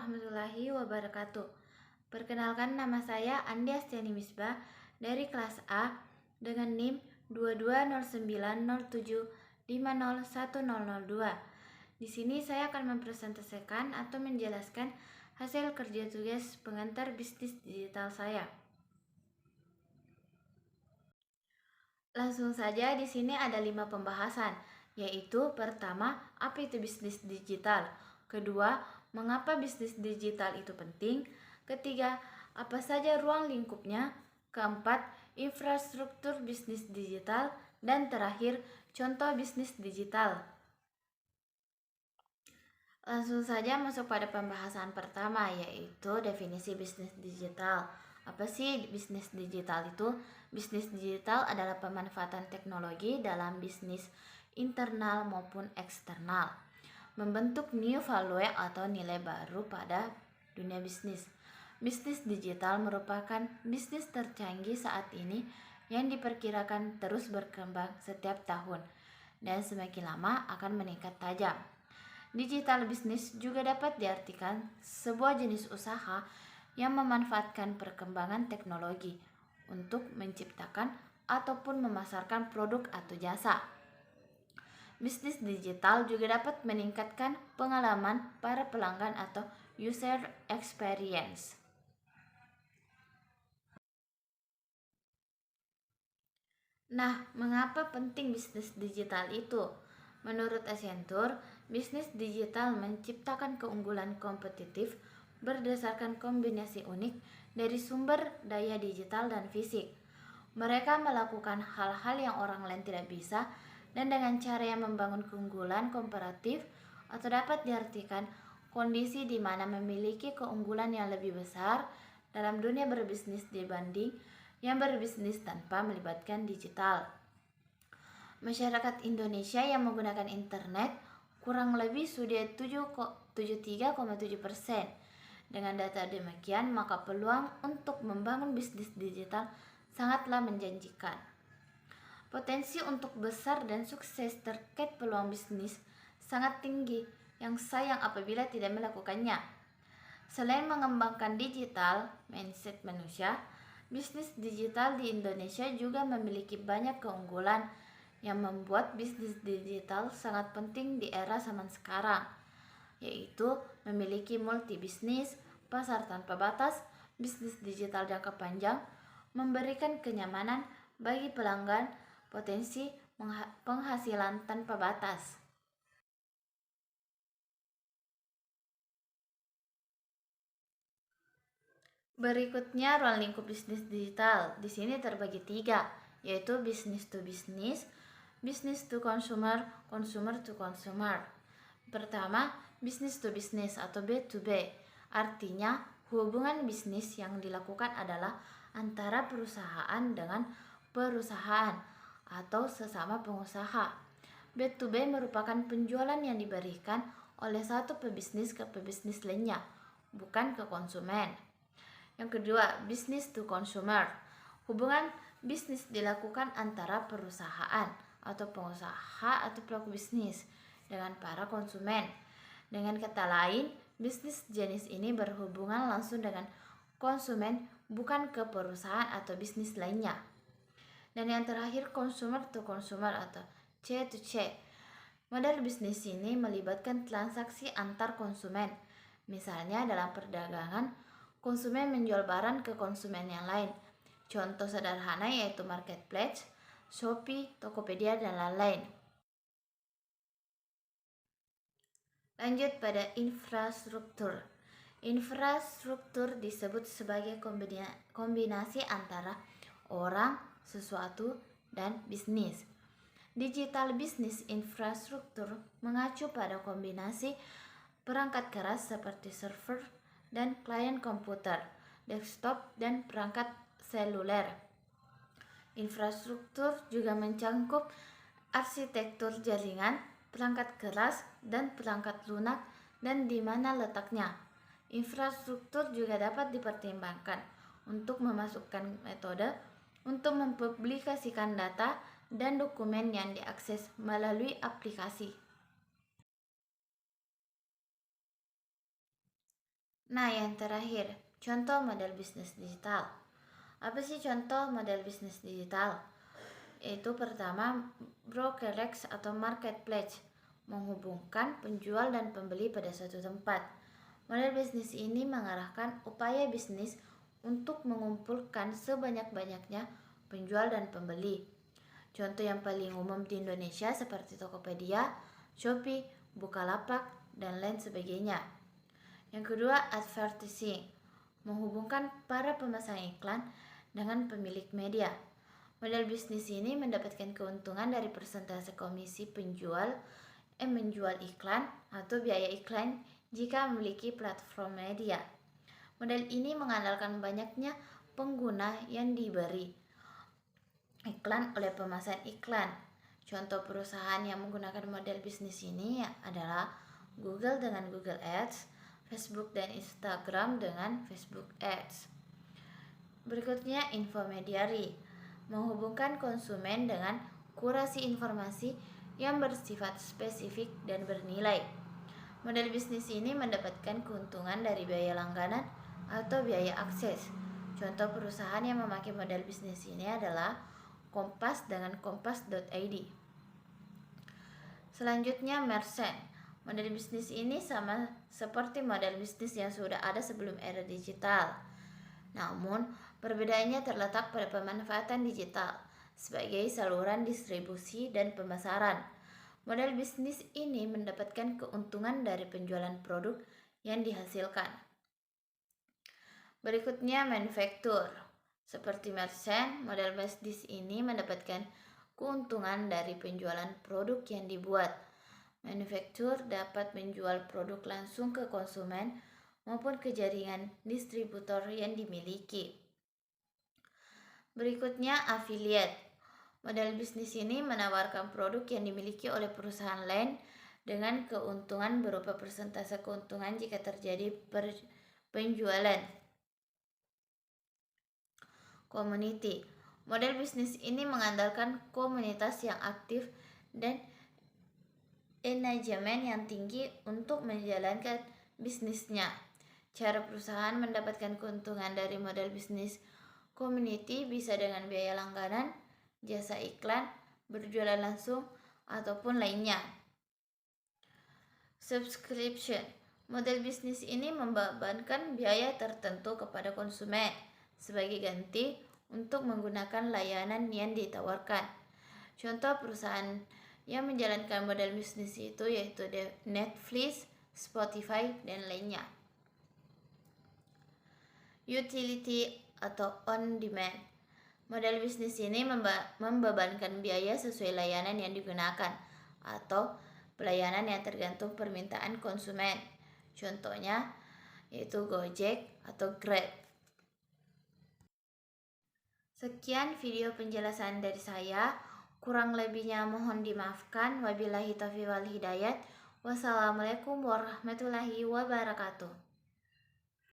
warahmatullahi wabarakatuh. Perkenalkan, nama saya Andi Astiani Misbah dari kelas A dengan NIM 220907501002. Di sini saya akan mempresentasikan atau menjelaskan hasil kerja tugas pengantar bisnis digital saya. Langsung saja, di sini ada 5 pembahasan, yaitu pertama, apa itu bisnis digital? Kedua, mengapa bisnis digital itu penting? Ketiga, apa saja ruang lingkupnya? Keempat, infrastruktur bisnis digital. Dan terakhir, contoh bisnis digital. Langsung saja masuk pada pembahasan pertama, yaitu definisi bisnis digital. Apa sih bisnis digital itu? Bisnis digital adalah pemanfaatan teknologi dalam bisnis internal maupun eksternal, membentuk new value atau nilai baru pada dunia bisnis. Bisnis digital merupakan bisnis tercanggih saat ini yang diperkirakan terus berkembang setiap tahun dan semakin lama akan meningkat tajam. Digital business juga dapat diartikan sebuah jenis usaha yang memanfaatkan perkembangan teknologi untuk menciptakan ataupun memasarkan produk atau jasa. Bisnis digital juga dapat meningkatkan pengalaman para pelanggan atau user experience. Nah, mengapa penting bisnis digital itu? Menurut Accenture, bisnis digital menciptakan keunggulan kompetitif berdasarkan kombinasi unik dari sumber daya digital dan fisik. Mereka melakukan hal-hal yang orang lain tidak bisa dan dengan cara yang membangun keunggulan komparatif, atau dapat diartikan kondisi di mana memiliki keunggulan yang lebih besar dalam dunia berbisnis dibanding yang berbisnis tanpa melibatkan digital. Masyarakat Indonesia yang menggunakan internet kurang lebih sudah 73,7%. Dengan data demikian, maka peluang untuk membangun bisnis digital sangatlah menjanjikan. Potensi untuk besar dan sukses terkait peluang bisnis sangat tinggi, yang sayang apabila tidak melakukannya. Selain mengembangkan digital mindset manusia, bisnis digital di Indonesia juga memiliki banyak keunggulan yang membuat bisnis digital sangat penting di era zaman sekarang, yaitu memiliki multi bisnis, pasar tanpa batas, bisnis digital jangka panjang, memberikan kenyamanan bagi pelanggan, potensi penghasilan tanpa batas. Berikutnya, ruang lingkup bisnis digital. Di sini terbagi 3, yaitu business to business, business to consumer, consumer to consumer. Pertama, business to business atau B2B. Artinya, hubungan bisnis yang dilakukan adalah antara perusahaan dengan perusahaan atau sesama pengusaha. B2B merupakan penjualan yang diberikan oleh satu pebisnis ke pebisnis lainnya, bukan ke konsumen. Yang kedua, business to consumer. Hubungan bisnis dilakukan antara perusahaan atau pengusaha atau pelaku bisnis dengan para konsumen. Dengan kata lain, bisnis jenis ini berhubungan langsung dengan konsumen, bukan ke perusahaan atau bisnis lainnya. Dan yang terakhir, consumer to consumer atau C to C. Model bisnis ini melibatkan transaksi antar konsumen. Misalnya dalam perdagangan, konsumen menjual barang ke konsumen yang lain. Contoh sederhana yaitu marketplace, Shopee, Tokopedia, dan lain-lain. Lanjut pada infrastruktur. Infrastruktur disebut sebagai kombinasi antara orang, sesuatu, dan bisnis. Digital business infrastruktur mengacu pada kombinasi perangkat keras seperti server dan klien komputer, desktop, dan perangkat seluler. Infrastruktur juga mencangkup arsitektur jaringan, perangkat keras, dan perangkat lunak, dan di mana letaknya. Infrastruktur juga dapat dipertimbangkan untuk memasukkan metode untuk mempublikasikan data dan dokumen yang diakses melalui aplikasi. Nah, yang terakhir, contoh model bisnis digital. Apa sih contoh model bisnis digital? Itu pertama, brokerage atau marketplace, menghubungkan penjual dan pembeli pada suatu tempat. Model bisnis ini mengarahkan upaya bisnis untuk mengumpulkan sebanyak-banyaknya penjual dan pembeli. Contoh yang paling umum di Indonesia seperti Tokopedia, Shopee, Bukalapak, dan lain sebagainya. Yang kedua, advertising, menghubungkan para pemasang iklan dengan pemilik media. Model bisnis ini mendapatkan keuntungan dari persentase komisi menjual iklan atau biaya iklan jika memiliki platform media. Model ini mengandalkan banyaknya pengguna yang diberi iklan oleh pemasang iklan. Contoh perusahaan yang menggunakan model bisnis ini adalah Google dengan Google Ads, Facebook dan Instagram dengan Facebook Ads. Berikutnya, intermediary, menghubungkan konsumen dengan kurasi informasi yang bersifat spesifik dan bernilai. Model bisnis ini mendapatkan keuntungan dari biaya langganan atau biaya akses. Contoh perusahaan yang memakai model bisnis ini adalah Kompas dengan kompas.id. Selanjutnya, merchant. Model bisnis ini sama seperti model bisnis yang sudah ada sebelum era digital. Namun, perbedaannya terletak pada pemanfaatan digital sebagai saluran distribusi dan pemasaran. Model bisnis ini mendapatkan keuntungan dari penjualan produk yang dihasilkan. Berikutnya, manufaktur. Seperti merchant, model bisnis ini mendapatkan keuntungan dari penjualan produk yang dibuat. Manufaktur dapat menjual produk langsung ke konsumen maupun ke jaringan distributor yang dimiliki. Berikutnya, affiliate. Model bisnis ini menawarkan produk yang dimiliki oleh perusahaan lain dengan keuntungan berupa persentase keuntungan jika terjadi penjualan. Community. Model bisnis ini mengandalkan komunitas yang aktif dan engagement yang tinggi untuk menjalankan bisnisnya. Cara perusahaan mendapatkan keuntungan dari model bisnis community bisa dengan biaya langganan, jasa iklan, berjualan langsung, ataupun lainnya. Subscription. Model bisnis ini membebankan biaya tertentu kepada konsumen sebagai ganti untuk menggunakan layanan yang ditawarkan. Contoh perusahaan yang menjalankan model bisnis itu yaitu Netflix, Spotify, dan lainnya. Utility atau on demand. Model bisnis ini membebankan biaya sesuai layanan yang digunakan atau pelayanan yang tergantung permintaan konsumen. Contohnya yaitu Gojek atau Grab. Sekian video penjelasan dari saya. Kurang lebihnya mohon dimaafkan. Wabillahi taufiq wal hidayat. Wassalamualaikum warahmatullahi wabarakatuh.